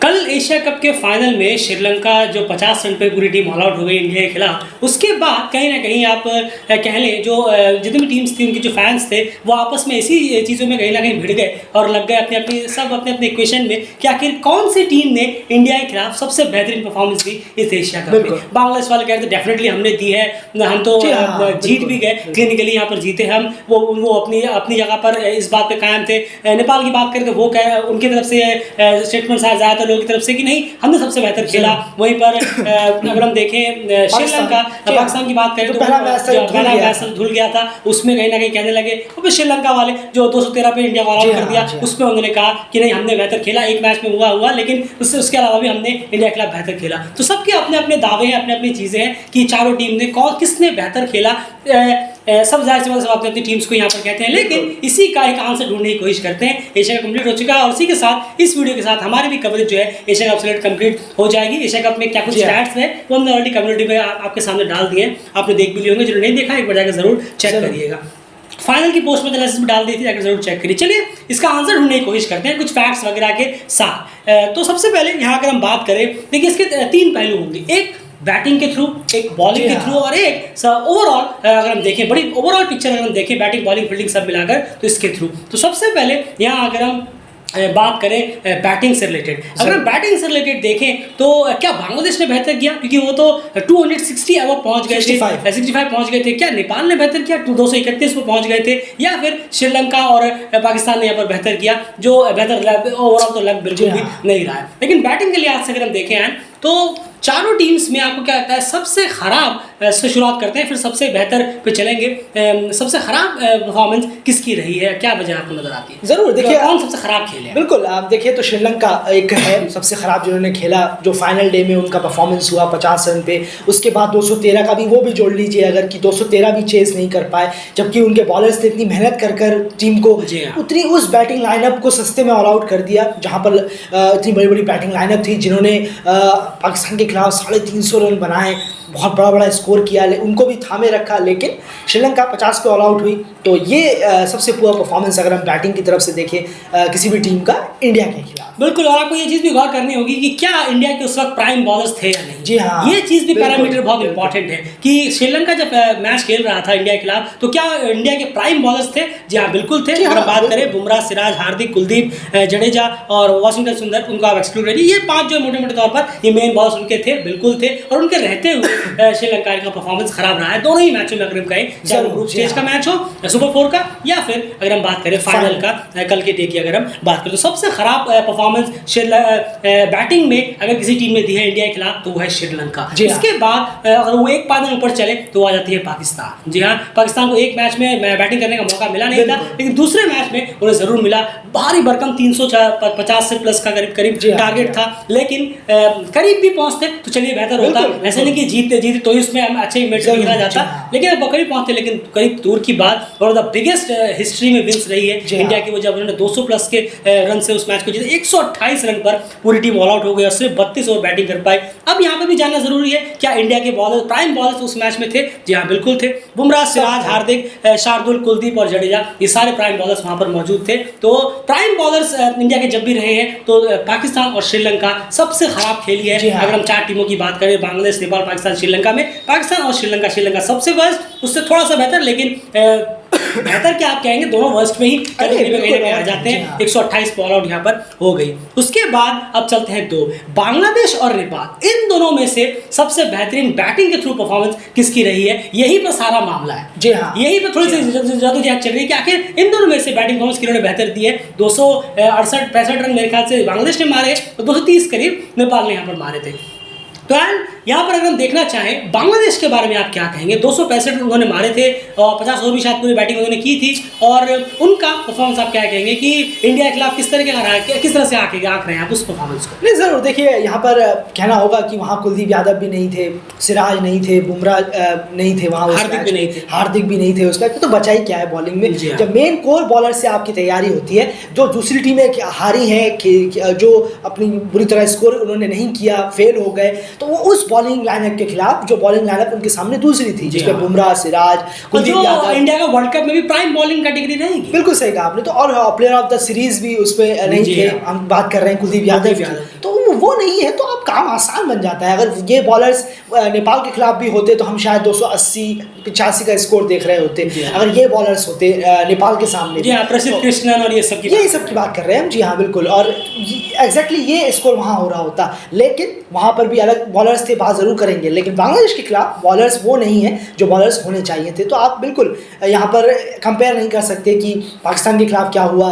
कल Asia cup के final में श्रीलंका जो 50 रन पे पूरी टीम ऑल आउट हो गई इंडिया के खिलाफ, उसके बाद कहीं ना कहीं आप कह लें जो जितनी भी टीम्स थी उनके जो फैंस थे वो आपस में इसी चीज़ों में कहीं ना कहीं भिड़ गए और लग गए अपने अपने इक्वेशन में कि आखिर कौन सी टीम ने इंडिया के खिलाफ सबसे बेहतरीन परफॉर्मेंस दी इस एशिया कप में। बांग्लादेश वाले कहते डेफिनेटली हमने दी है, हम तो जीत भी गए, क्लिनिकली यहाँ पर जीते हम। वो अपनी जगह पर इस बात पे कायम थे। नेपाल की बात करें तो वो उनकी तरफ से स्टेटमेंट्स आया ज़्यादातर लोगों की तरफ से कि नहीं हमने सबसे बेहतर खेला। वहीं पर अगर हम देखें श्रीलंका पाकिस्तान की बात करें तो पहला मैच धुल गया था, उसमें कहीं ना कहीं कहने लगे। और फिर श्रीलंका वाले जो 213 पे इंडिया को ऑल आउट कर दिया, उसमें उन्होंने कहा कि नहीं हमने बेहतर खेला, एक मैच में हुआ लेकिन उसके अलावा भी हमने इंडिया के खिलाफ बेहतर खेला। तो सबके अपने अपने दावे हैं, अपनी अपनी चीज़ें हैं कि चारों टीम ने किसने बेहतर खेला। सब जाहिर सी बात सब अपनी अपनी टीम्स को यहाँ पर कहते हैं, लेकिन इसी का एक आंसर ढूंढने की कोशिश करते हैं। एशिया कप कंप्लीट हो चुका है और इसी के साथ इस वीडियो के साथ हमारी भी कवरेज जो है एशिया कप से कंप्लीट हो जाएगी। एशिया कप में क्या कुछ स्टैट्स है वो हमने ऑलरेडी कम्युनिटी में आपके सामने डाल दिए हैं, आपने देख भी लिए होंगे। जिन्होंने नहीं देखा एक बार जाकर जरूर चेक करिएगा। फाइनल की पोस्ट में एनालिसिस भी डाल दी थी, जाकर जरूर चेक करिए। चलिए इसका आंसर ढूंढने की कोशिश करते हैं कुछ फैक्ट्स वगैरह के साथ। तो सबसे पहले यहाँ अगर हम बात करें, देखिए इसके 3 पहलू होंगे, एक बैटिंग के थ्रू, एक बॉलिंग के थ्रू और एक ओवरऑल अगर हम देखें बड़ी ओवरऑल पिक्चर अगर हम देखें बैटिंग बॉलिंग फील्डिंग सब मिलाकर तो इसके थ्रू। तो सबसे पहले यहाँ अगर हम बात करें बैटिंग से रिलेटेड, अगर हम बैटिंग से रिलेटेड देखें तो क्या बांग्लादेश ने बेहतर किया क्योंकि वो तो 260 अब पहुंच गए थे, 65 पहुंच गए थे। क्या नेपाल ने बेहतर किया 231 पर पहुंच गए थे, या फिर श्रीलंका और पाकिस्तान ने यहाँ पर बेहतर किया जो बेहतर ओवरऑल तो लग बिल्कुल भी नहीं रहा है। लेकिन बैटिंग के लिहाज से अगर हम देखें तो चारों टीम्स में आपको क्या लगता है सबसे खराब से शुरुआत करते हैं फिर सबसे बेहतर पे चलेंगे। सबसे खराब परफॉर्मेंस किसकी रही है, क्या वजह आपको नजर आती है? जरूर देखिए कौन सबसे खराब खेले हैं? बिल्कुल आप देखिए तो श्रीलंका एक है सबसे खराब जिन्होंने खेला, जो फाइनल डे में उनका परफॉर्मेंस हुआ 50 रन पे, उसके बाद 213 का भी वो भी जोड़ लीजिए अगर कि 213 भी चेस नहीं कर पाए, जबकि उनके बॉलर्स ने इतनी मेहनत कर टीम को उतनी उस बैटिंग लाइनअप को सस्ते में ऑल आउट कर दिया, जहाँ पर इतनी बड़ी बड़ी बैटिंग लाइनअप थी जिन्होंने पाकिस्तान के खिलाफ 350 रन बनाए, बहुत बड़ा स्कोर किया, उनको भी थामे रखा। लेकिन श्रीलंका 50 पे ऑल आउट हुई। तो ये सबसे पुअर परफॉर्मेंस अगर हम बैटिंग की तरफ से देखें किसी भी टीम का इंडिया के खिलाफ। बिल्कुल, और आपको ये चीज़ भी गौर करनी होगी कि क्या इंडिया के उस वक्त प्राइम बॉलर्स थे या नहीं। जी हाँ, ये चीज़ भी पैरामीटर बहुत इंपॉर्टेंट है कि श्रीलंका जब मैच खेल रहा था इंडिया के खिलाफ तो क्या इंडिया के प्राइम बॉलर्स थे? जी हाँ बिल्कुल थे। अगर बात करें बुमराह, सिराज, हार्दिक, कुलदीप, जडेजा और वाशिंगटन सुंदर, उनको आप एक्सक्लूड करिए, ये 5 जो मोटे मोटे तौर पर ये मेन बॉलर्स उनके थे, बिल्कुल थे। और उनके रहते हुए श्रीलंका का परफॉर्मेंस खराब रहा है दोनों ही मैचों में। अगर हम कहें चाहे ग्रुप स्टेज का मैच हो, सुपर 4 का, या फिर अगर हम बात करें फाइनल का कल के डे की अगर हम बात करें, तो सबसे खराब परफॉर्मेंस बैटिंग में अगर किसी टीम ने दी है इंडिया के खिलाफ तो वो है श्रीलंका। इसके बाद अगर वो एक पायदान ऊपर चले तो आ जाती है पाकिस्तान। जी हाँ, पाकिस्तान को एक मैच में बैटिंग करने का मौका मिला नहीं था, लेकिन दूसरे मैच में उन्हें जरूर मिला। भारी भरकम 350 से प्लस का करीब टारगेट था, लेकिन करीब भी पहुंचते तो चलिए बेहतर होता। ऐसे नहीं कि जीते तो इसमें हम अच्छे इमेज गिरा जाता, लेकिन अब करीब पहुंचते, लेकिन करीब दूर की बात। और द बिगेस्ट हिस्ट्री में विंस रही है इंडिया की, वो जब उन्होंने 200 प्लस के रन से उस मैच को जीते। 128 रन पर पूरी टीम ऑल आउट हो गई और सिर्फ 32 ओवर बैटिंग कर पाई। अब यहाँ पे भी जानना जरूरी है क्या इंडिया के बॉलर प्राइम बॉलर्स उस मैच में थे? जी हाँ बिल्कुल थे। बुमराह, सिराज, हार्दिक, शार्दुल, कुलदीप और जडेजा, ये सारे प्राइम बॉलर्स वहां पर मौजूद थे। तो प्राइम बॉलर्स इंडिया के जब भी रहे हैं तो पाकिस्तान और श्रीलंका सबसे खराब खेली है। अगर हम 4 टीमों की बात करें, बांग्लादेश, नेपाल, पाकिस्तान, श्रीलंका में पाकिस्तान और श्रीलंका सबसे वर्स्ट, उससे थोड़ा सा बेहतर, लेकिन बेहतर क्या आप कहेंगे, दोनों वर्स्ट में ही कैटेगरी में आ जाते हैं। 128 ऑल आउट यहाँ पर हो गई। उसके बाद अब चलते हैं 2, बांग्लादेश और नेपाल, इन दोनों में से सबसे बेहतरीन बैटिंग के थ्रू परफॉर्मेंस किसकी रही है? यही पर सारा मामला है। जी हाँ, यही पर थोड़ी सी जद्दोजहद चल रही है कि आखिर इन दोनों में से बैटिंग परफॉर्मेंस किन्होंने बेहतर दी है। 268-65 रन मेरे ख्याल से बांग्लादेश ने मारे और 230 करीब नेपाल ने यहाँ पर मारे थे। तो यहाँ पर अगर हम देखना चाहें बांग्लादेश के बारे में आप क्या कहेंगे? 265 उन्होंने मारे थे और 50 ओवर भी शायद पूरी बैटिंग उन्होंने की थी, और उनका परफॉर्मेंस आप क्या कहेंगे कि इंडिया के खिलाफ किस तरह का रहा है, किस तरह से आंक रहे हैं आप उस परफॉर्मेंस को? नहीं जरूर देखिए, यहाँ पर कहना होगा कि वहाँ कुलदीप यादव भी नहीं थे, सिराज नहीं थे, बुमराह नहीं थे, वहाँ हार्दिक भी नहीं थे उस वक्त। तो बचा ही क्या है बॉलिंग में? जब मेन कोर बॉलर से आपकी तैयारी होती है, जो दूसरी टीमें हारी हैं, जो अपनी बुरी तरह स्कोर उन्होंने नहीं किया, फेल हो गए, तो वो उस बॉलिंग लाइनअप के खिलाफ, जो बॉलिंग लाइनअप उनके सामने दूसरी थी, जिसमें बुमराह, सिराज, कुलदीप यादव, इंडिया का वर्ल्ड कप में भी प्राइम बॉलिंग कैटेगरी रहेगी। बिल्कुल सही कहा आपने। तो और प्लेयर ऑफ द सीरीज भी उस पे नहीं थे, हम बात कर रहे हैं कुलदीप यादव, तो वो नहीं है तो आप काम आसान बन जाता है। अगर ये बॉलर्स नेपाल के खिलाफ भी होते तो हम शायद 280-85 का स्कोर देख रहे होते। अगर ये बॉलर्स होते नेपाल के सामने, जी हाँ, प्रसिद्ध कृष्णन और ये सब की बात कर रहे हैं हम, जी हाँ बिल्कुल, और एग्जैक्टली ये स्कोर वहाँ हो रहा होता। लेकिन वहाँ पर भी अलग बॉलर्स थे, बात ज़रूर करेंगे, लेकिन बांग्लादेश के खिलाफ बॉलर्स वो नहीं है जो बॉलर्स होने चाहिए थे। तो आप बिल्कुल यहाँ पर कंपेयर नहीं कर सकते कि पाकिस्तान के खिलाफ क्या हुआ,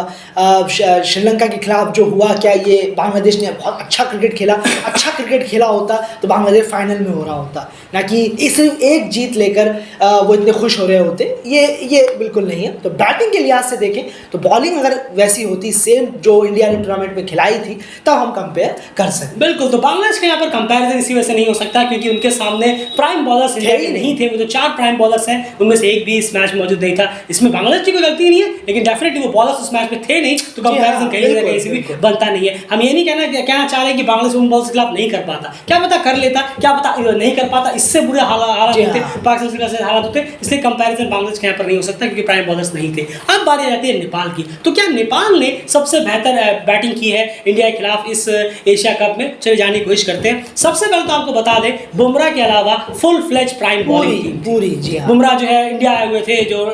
श्रीलंका के खिलाफ जो हुआ, क्या ये बांग्लादेश ने बहुत अच्छा क्रिकेट खेला होता तो बांग्लादेश फाइनल में हो रहा होता, ना कि सिर्फ एक जीत लेकर वो इतने खुश हो रहे होते। ये बिल्कुल नहीं है। तो बैटिंग के लिहाज से देखें तो बॉलिंग अगर वैसी होती सेम जो इंडिया ने टूर्नामेंट में खिलाई थी तब हम कंपेयर कर सकते। बिल्कुल, तो बांग्लादेश के यहाँ पर कंपैरिजन इसी वजह से नहीं हो सकता क्योंकि उनके सामने प्राइम बॉलर्स इंडिया के नहीं थे। वो जो 4 प्राइम बॉलर्स हैं उनमें से एक भी इस मैच में मौजूद नहीं था। इसमें बांग्लादेश की कोई गलती नहीं है, लेकिन डेफिनेटली वो बॉलर्स उस मैच में थे नहीं, तो कंपैरिजन कहीं ना कहीं से भी बनता नहीं है। हम ये नहीं कहना चाह रहे कि बांग्लादेश उन बॉलर्स के खिलाफ नहीं कर पाता, क्या पता कर लेता, क्या पता नहीं कर पाता, इससे बुरे हालात होते, पाकिस्तान से हालात होते, इसलिए कंपैरिजन बांग्लादेश के यहाँ पर नहीं हो सकता क्योंकि प्राइम बॉलर्स नहीं थे। अब बारी आ जाती है नेपाल की। तो क्या नेपाल ने सबसे बेहतर बैटिंग की है इंडिया के खिलाफ इस एशिया कप में? चलिए जानने की कोशिश करते हैं। सबसे पहले तो आपको बता दें, बुमराह के अलावा फुल फ्लेज प्राइम बॉलिंग पूरी, जी हाँ, बुमराह जो है इंडिया आए हुए थे, जो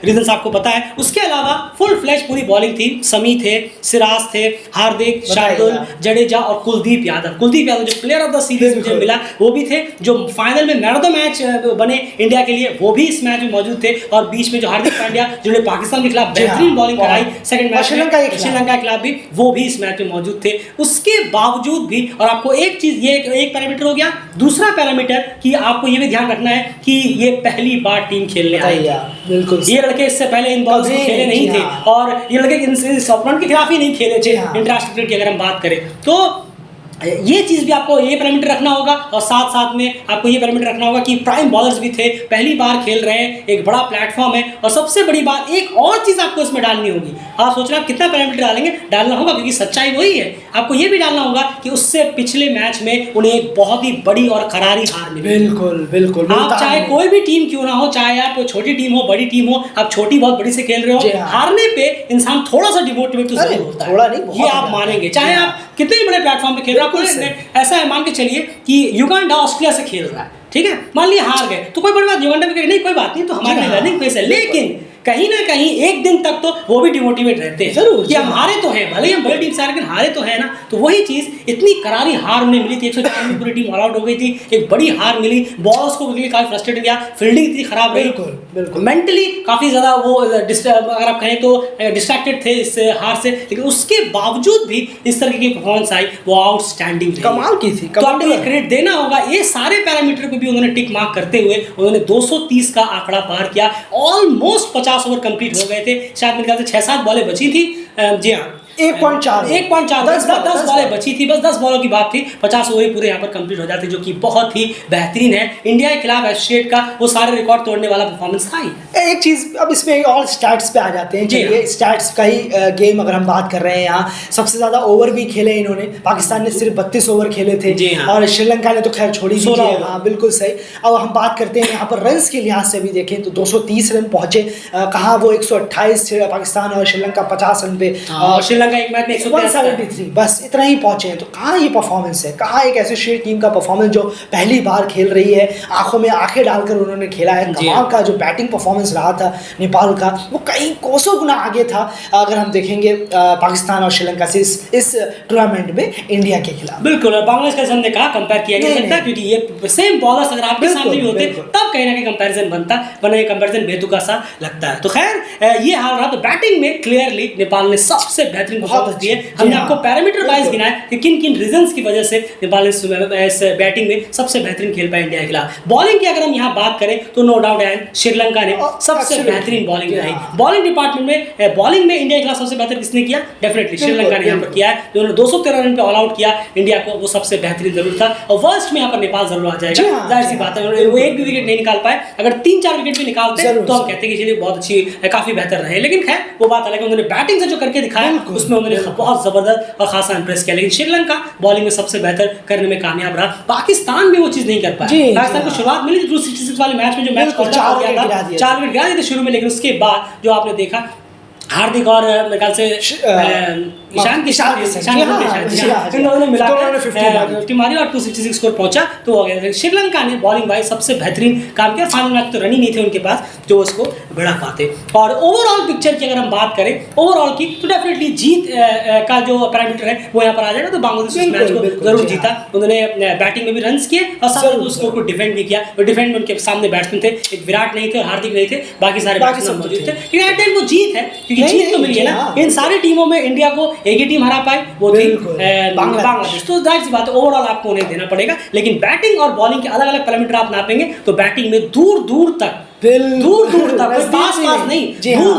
रीजंस आपको पता है। उसके अलावा फुल फ्लेज पूरी बॉलिंग थी। समी थे, सिराज थे, हार्दिक, शार्दुल, जडेजा और कुलदीप यादव जो प्लेयर ऑफ द सीरीज मुझे मिला वो भी थे। जो फाइनल में मैन ऑफ द मैच बने इंडिया के लिए वो भी इस मैच में मौजूद थे। और बीच में जो हार्दिक पांड्या जिन्होंने पाकिस्तान के खिलाफ बेहतरीन बॉलिंग कराई सेकंड मैच, श्रीलंका के खिलाफ भी, वो भी इस मैच में मौजूद थे। उसके बावजूद भी, और आपको एक चीज, ये एक पैरामीटर हो गया। दूसरा पैरामीटर कि आपको ये भी ध्यान रखना है कि ये पहली बार टीम खेलने आई है। बिल्कुल, ये लड़के इससे पहले इन बॉल्स में खेले नहीं थे और ये लड़के इस ऑपोनेंट के खिलाफ ही नहीं खेले थे इंटरनेशनल क्रिकेट की अगर हम बात करें तो। ये चीज़ भी आपको ये पैरामीटर रखना होगा और साथ साथ में आपको ये पैरामीटर रखना होगा कि प्राइम बॉलर्स भी थे, पहली बार खेल रहे हैं, एक बड़ा प्लेटफॉर्म है। और सबसे बड़ी बात, एक और चीज़ आपको इसमें डालनी होगी। आप सोच रहे हैं आप कितना पैरामीटर डालेंगे, डालना होगा क्योंकि सच्चाई वही है। आपको ये भी डालना होगा कि उससे पिछले मैच में उन्हें एक बहुत ही बड़ी और करारी हार मिली। बिल्कुल, आप चाहे कोई भी टीम क्यों ना हो, चाहे आप छोटी टीम हो, बड़ी टीम हो, आप छोटी बहुत बड़ी से खेल रहे हो, हारने पे इंसान थोड़ा सा डिमोटिवेट तो जरूर होता है, थोड़ा नहीं, ये आप मानेंगे। चाहे आप कितने ही बड़े प्लेटफॉर्म पे खेल रहे हो। ऐसा है, मान के चलिए कि युगांडा ऑस्ट्रेलिया से खेल रहा है, ठीक है, मान लिया हार गए तो कोई बड़ी बात, युगांडा में नहीं कोई बात नहीं, तो हमारे लर्निंग फेस है। लेकिन कहीं ना कहीं एक दिन तक तो वो भी डिमोटिवेट रहते हैं जरूर कि हम हारे तो हैं, भले ही हम बड़ी टीम से हारे, लेकिन हारे तो है ना। तो वही चीज़, इतनी करारी हार उन्हें मिली थी, 104 में पूरी टीम ऑल आउट हो गई थी, एक बड़ी हार मिली। बॉलर्स को काफ़ी फ्रस्ट्रेटेड किया, फील्डिंग इतनी खराब रही, मेंटली काफ़ी ज़्यादा वो अगर आप कहें तो डिस्ट्रैक्टेड थे इस हार से। लेकिन उसके बावजूद भी इस तरह की परफॉर्मेंस आई, वो आउटस्टैंडिंग कमाल की थी। तो आपको क्रेडिट देना होगा। ये सारे पैरामीटर को भी उन्होंने टिक मार्क करते हुए उन्होंने 230 का आंकड़ा पार किया। ऑलमोस्ट 50 ओवर कंप्लीट हो गए थे, शायद मेरे ख्याल से 6-7 बॉलें बची थी। जी हाँ, 1.4 10 बॉलें बची थी, बस 10 बॉलों की बात थी, 50 ओवर पूरे यहाँ पर कंप्लीट हो जाते, जो कि बहुत ही बेहतरीन है। इंडिया के खिलाफ एसोसिएट का वो सारे रिकॉर्ड तोड़ने वाला परफॉर्मेंस था ही। एक चीज़, अब इसमें और स्टैट्स पे आ जाते हैं। चलिए स्टैट्स का ही गेम अगर हम बात कर रहे हैं, यहाँ सबसे ज़्यादा ओवर भी खेले इन्होंने। पाकिस्तान ने सिर्फ 32 ओवर खेले थे और श्रीलंका ने तो खैर छोड़ी 16। हाँ बिल्कुल सही। अब हम बात करते हैं यहाँ पर रन्स के लिहाज से भी देखें तो 230 रन पहुंचे। कहाँ वो 128 पाकिस्तान और श्रीलंका 50 रन पे, श्रीलंका एक मैच में 173, बस इतना ही पहुंचे हैं। तो कहाँ ये परफॉर्मेंस है, कहाँ एक एसोसिएट टीम का परफॉर्मेंस जो पहली बार खेल रही है, आंखों में आंखें डालकर उन्होंने खेला है। कमाल का जो बैटिंग परफॉर्मेंस रहा था नेपाल का, वो कई कोसों गुना आगे था अगर हम देखेंगे पाकिस्तान और श्रीलंका से इस टूर्नामेंट में इंडिया के खिलाफ। बिल्कुल, और बांग्लादेश का हमने कहा कंपेयर किया नहीं सकता क्योंकि ये सेम बॉलर्स अगर आपके सामने भी होते तब कहीं ना कहीं कंपैरिजन बनता, वरना ये कंपैरिजन बेतुका सा लगता है। तो खैर ये हाल रहा। तो बैटिंग में क्लियरली नेपाल ने सबसे बेहतरीन परफॉर्मेंस दी है। हमने आपको पैरामीटर वाइज गिनाया कि किन किन रीजंस की वजह से नेपाल इस बैटिंग में सबसे बेहतरीन खेल पाया इंडिया के खिलाफ। बॉलिंग की अगर हम यहाँ बात करें तो नो डाउट है श्रीलंका ने सबसे बेहतरीन बॉलिंग कराई। बॉलिंग डिपार्टमेंट में, बॉलिंग में इंडिया के खिलाफ सबसे बेहतर किसने किया? डेफिनेटली श्रीलंका ने यहाँ पर किया है। उन्होंने 213 रन पे ऑल आउट किया इंडिया को, वो सबसे बेहतरीन जरूर था। और वर्स्ट में यहाँ पर नेपाल जरूर आ जाएगा, जाहिर सी बात है। वो एक भी विकेट नहीं निकाल पाए, अगर 3-4 विकेट भी निकालते तो हम कहते हैं कि चलिए बहुत अच्छी, काफी बेहतर रहे। लेकिन खैर वो बात अलग है, उन्होंने बैटिंग से जो करके दिखाया उसमें उन्होंने बहुत जबरदस्त और खासा इंप्रेस किया। लेकिन श्रीलंका बॉलिंग में सबसे बेहतर करने में कामयाब रहा। पाकिस्तान भी वो चीज नहीं कर पाया। पाकिस्तान को शुरुआत मिली थी 266 वाले मैच में, जो मैच 4 विकेट गिरा दिए थे शुरू में, लेकिन उसके बाद जो आपने देखा हार्दिक और मेरे ख्याल से ईशान इन दोनों ने मिलाकर 50 मारी और 266 स्कोर पहुंचा तो हो गया। श्रीलंका ने बॉलिंग वाइज सबसे बेहतरीन काम किया, फाइनल मैच तो रन ही नहीं थे उनके पास जो उसको भिड़ा पाते। और ओवरऑल पिक्चर की अगर हम बात करें ओवरऑल की तो डेफिनेटली जीत का जो पैरामीटर है वो यहाँ पर आ जाएगा। तो बांग्लादेश इस मैच को जरूर जीता, उन्होंने बैटिंग में भी रन किए और साथ में स्कोर को डिफेंड भी किया। और डिफेंड में उनके सामने बैट्समैन थे, एक विराट नहीं थे और हार्दिक नहीं थे, बाकी सारे बैट्समैन मौजूद थे। लेकिन एट टाइम वो जीत है क्योंकि जीत तो मिली है ना। इन सारी टीमों में इंडिया को एक ही टीम हरा पाई, वो थी बांग्लादेश। तो जाहिर सी बात है ओवरऑल आपको उन्हें देना पड़ेगा। लेकिन बैटिंग और बॉलिंग के अलग अलग पैरामीटर आप नापेंगे तो बैटिंग में दूर दूर तक पास नहीं,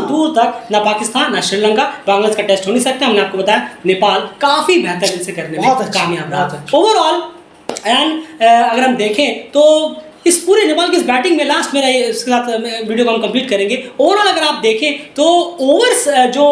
दूर तक ना पाकिस्तान ना श्रीलंका बांग्लादेश का टेस्ट हो नहीं सकता। हमने आपको बताया नेपाल काफी बेहतर इनसे करने में कामयाब रहा ओवरऑल। एंड अगर हम देखें तो इस पूरे नेपाल की इस बैटिंग में लास्ट मेरा इसके साथ वीडियो को हम कंप्लीट करेंगे। ओवरऑल अगर आप देखें तो ओवर्स जो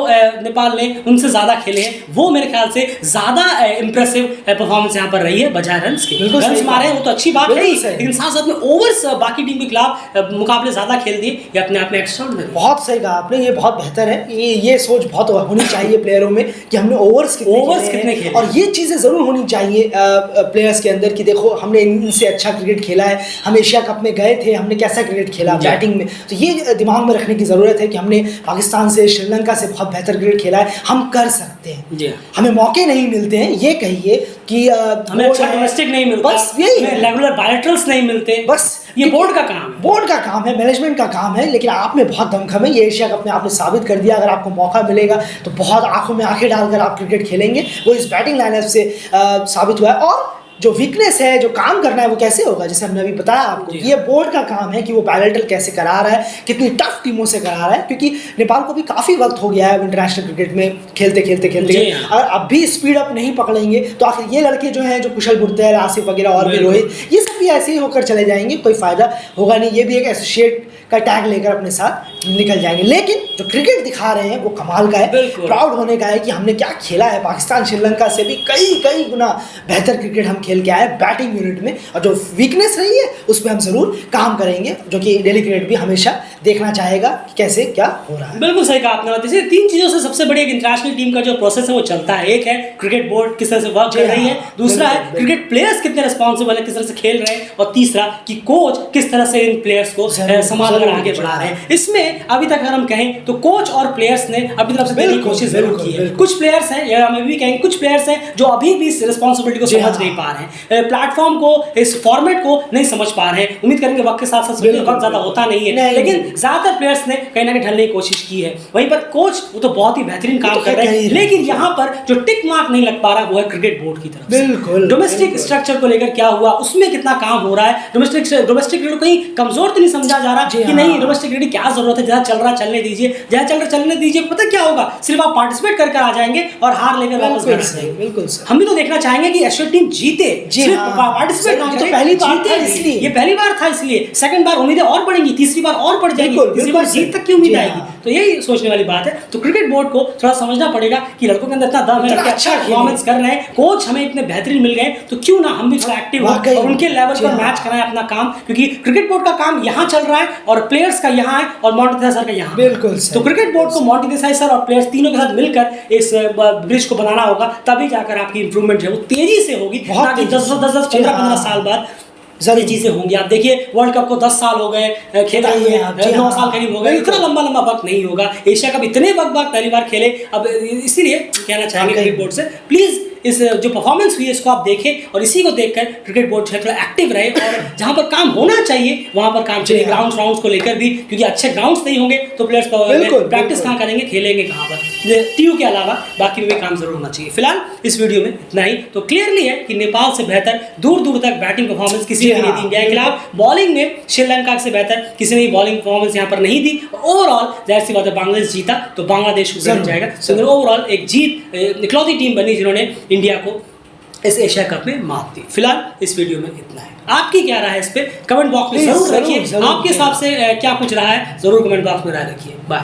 नेपाल ने उनसे ज़्यादा खेले हैं वो मेरे ख्याल से ज़्यादा इंप्रेसिव परफॉर्मेंस यहाँ पर रही है बजाय रन्स के। रन्स मारे हैं वो तो अच्छी बात है, लेकिन साथ साथ में ओवर्स बाकी टीम के खिलाफ मुकाबले ज़्यादा खेल दिए, ये अपने आप में एक्स्ट्राऑर्डिनरी। बहुत सही कहा आपने, ये बहुत बेहतर है। ये सोच बहुत होनी चाहिए प्लेयरों में कि हमने ओवर्स कितने खेले और ये चीज़ें ज़रूर होनी चाहिए प्लेयर्स के अंदर कि देखो हमने इनसे अच्छा क्रिकेट खेला है, हमें एशिया कप में गए थे, हमने कैसा क्रिकेट खेला बैटिंग में। तो ये दिमाग में रखने की ज़रूरत है कि हमने पाकिस्तान से श्रीलंका से बहुत बेहतर क्रिकेट खेला है, हम कर सकते हैं। हमें मौके नहीं मिलते हैं, ये कहिए कि हमें अच्छा डोमेस्टिक नहीं मिलता, बस यही रेगुलर बायलैटरल्स नहीं मिलते, बस ये बोर्ड का काम है, बोर्ड का काम है, मैनेजमेंट का काम है। लेकिन आप में बहुत दमखम है, ये एशिया कप में आपने साबित कर दिया। अगर आपको मौका मिलेगा तो बहुत आंखों में आंखें डालकर आप क्रिकेट खेलेंगे, वो इस बैटिंग लाइनअप से साबित हुआ है। और जो वीकनेस है, जो काम करना है वो कैसे होगा, जैसे हमने अभी बताया आपको कि ये बोर्ड का काम है कि वो बायलैटरल कैसे करा रहा है, कितनी टफ टीमों से करा रहा है। क्योंकि नेपाल को भी काफ़ी वक्त हो गया है इंटरनेशनल क्रिकेट में खेलते और अब भी स्पीड अप नहीं पकड़ेंगे तो आखिर ये लड़के जो हैं, जो कुशल बुर्तेल, आसिफ वगैरह और भी रोहित, ये सब भी ऐसे ही होकर चले जाएंगे, कोई फ़ायदा होगा नहीं। ये भी एक एसोसिएट का टैग लेकर अपने साथ निकल जाएंगे। लेकिन जो क्रिकेट दिखा रहे हैं वो कमाल का है, प्राउड होने का है कि हमने क्या खेला है। पाकिस्तान श्रीलंका से भी कई गुना बेहतर क्रिकेट हम खेल के आए बैटिंग यूनिट में, और जो वीकनेस रही है उस पर हम ज़रूर काम करेंगे, जो कि डेली क्रिकेट भी हमेशा देखना चाहेगा कि कैसे क्या हो रहा है। बिल्कुल सही कहा आपने। जैसे 3 चीज़ों से सबसे बड़ी एक इंटरनेशनल टीम का जो प्रोसेस है वो चलता है। एक है क्रिकेट बोर्ड किस तरह से वर्क कर रही है, दूसरा है क्रिकेट प्लेयर्स कितने रिस्पॉन्सिबल है, किस तरह से खेल रहे हैं, और तीसरा कि कोच किस तरह से इन प्लेयर्स को संभाल कर आगे बढ़ा रहे हैं। इसमें अभी तक अगर हम कहें तो कोच और प्लेयर्स ने अपनी तरफ से देने की कोशिश जरूर की है। कुछ प्लेयर्स हैं, या हम भी कहेंगे कुछ प्लेयर्स हैं जो अभी भी इस रिस्पॉन्सिबिलिटी को समझ नहीं पा रहे हैं, प्लेटफॉर्म को, इस फॉर्मेट को नहीं समझ पा रहे हैं। उम्मीद करेंगे वक्त के साथ साथ वक्त ज़्यादा होता नहीं है, लेकिन ज़्यादातर प्लेयर्स ने कहीं ना कहीं ढलने की कोशिश की है। वहीं पर कोच वो तो बहुत ही बेहतरीन काम कर रहे हैं, लेकिन यहाँ पर जो टिक मार्क नहीं लग पा रहा वो है क्रिकेट बोर्ड की तरफ। बिल्कुल डोमेस्टिक स्ट्रक्चर को लेकर क्या हुआ, उसमें कितना काम हो रहा है, डोमेस्टिक क्रिकेट कहीं कमजोर तो नहीं समझा जा रहा कि नहीं डोमेस्टिक क्रिकेट क्या जरूरत है, जहाँ चल रहा चलने दीजिए, जहाँ चल रहा चलने दीजिए। पता क्या होगा, सिर्फ आप पार्टिसिपेट करके आ जाएंगे और हार लेकर वापस घर जाएंगे। बिल्कुल हम भी तो देखना चाहेंगे कि एशिया टीम जीते, पार्टिसिपेट ना करे, पहली बार था इसलिए, ये पहली बार था इसलिए, सेकंड बार उम्मीदें और बढ़ेंगी, तीसरी बार और बढ़ जाएगी, तीसरी बार जीत तक की उम्मीद आएगी। तो यही सोचने वाली बात है। तो क्रिकेट बोर्ड को थोड़ा समझना पड़ेगा कि लड़कों के अंदर इतना दम है, अच्छा परफॉर्मेंस कर रहे हैं, कोच हमें इतने बेहतरीन मिल गए, तो क्यों ना हम भी थोड़ा एक्टिव हो और उनके लेवल पर मैच कराएं अपना काम। क्योंकि क्रिकेट बोर्ड का काम यहाँ चल रहा है और प्लेयर्स का यहाँ है और मॉन्टी देसाई सर का यहाँ। बिल्कुल। तो क्रिकेट बोर्ड को मॉन्टी देसाई सर और प्लेयर्स तीनों के साथ मिलकर इस ब्रिज को बनाना होगा, तभी जाकर आपकी इंप्रूवमेंट है वो तेजी से होगी, ताकि 10-10, 15-15 साल बाद सारी चीजें होंगी। आप देखिए वर्ल्ड कप को 10 साल हो गए खेला हुए, 9 साल करीब हो गए, इतना लंबा वक्त नहीं होगा। एशिया कप इतने वक्त बाद पहली बार खेले। अब इसीलिए कहना चाहेंगे क्रिकेट बोर्ड से प्लीज इस जो परफॉर्मेंस हुई है इसको आप देखें और इसी को देखकर क्रिकेट बोर्ड जो है थोड़ा एक्टिव रहे और जहां पर काम होना चाहिए वहां पर काम चले। राउंड्स को लेकर भी, क्योंकि अच्छे ग्राउंड्स नहीं होंगे तो प्लेयर्स प्रैक्टिस कहाँ करेंगे, खेलेंगे कहाँ पर। टीयू के अलावा बाकी में भी काम जरूर होना चाहिए। फिलहाल इस वीडियो में इतना ही। तो क्लियरली है कि नेपाल से बेहतर दूर दूर तक बैटिंग परफॉर्मेंस किसी ने नहीं दी इंडिया के खिलाफ। बॉलिंग में श्रीलंका से बेहतर किसी ने बॉलिंग परफॉर्मेंस यहाँ पर नहीं दी। ओवरऑल जाहिर सी बात है बांग्लादेश जीता तो बांग्लादेश को जीत जाएगा। तो ओवरऑल एक जीत, इकलौती टीम बनी जिन्होंने इंडिया को इस एशिया कप में मात दी। फिलहाल इस वीडियो में इतना है। आपकी क्या राय है इस पे कमेंट बॉक्स में जरूर रखिए। आपके हिसाब से क्या कुछ रहा है जरूर कमेंट बॉक्स में राय रखिए। बाय।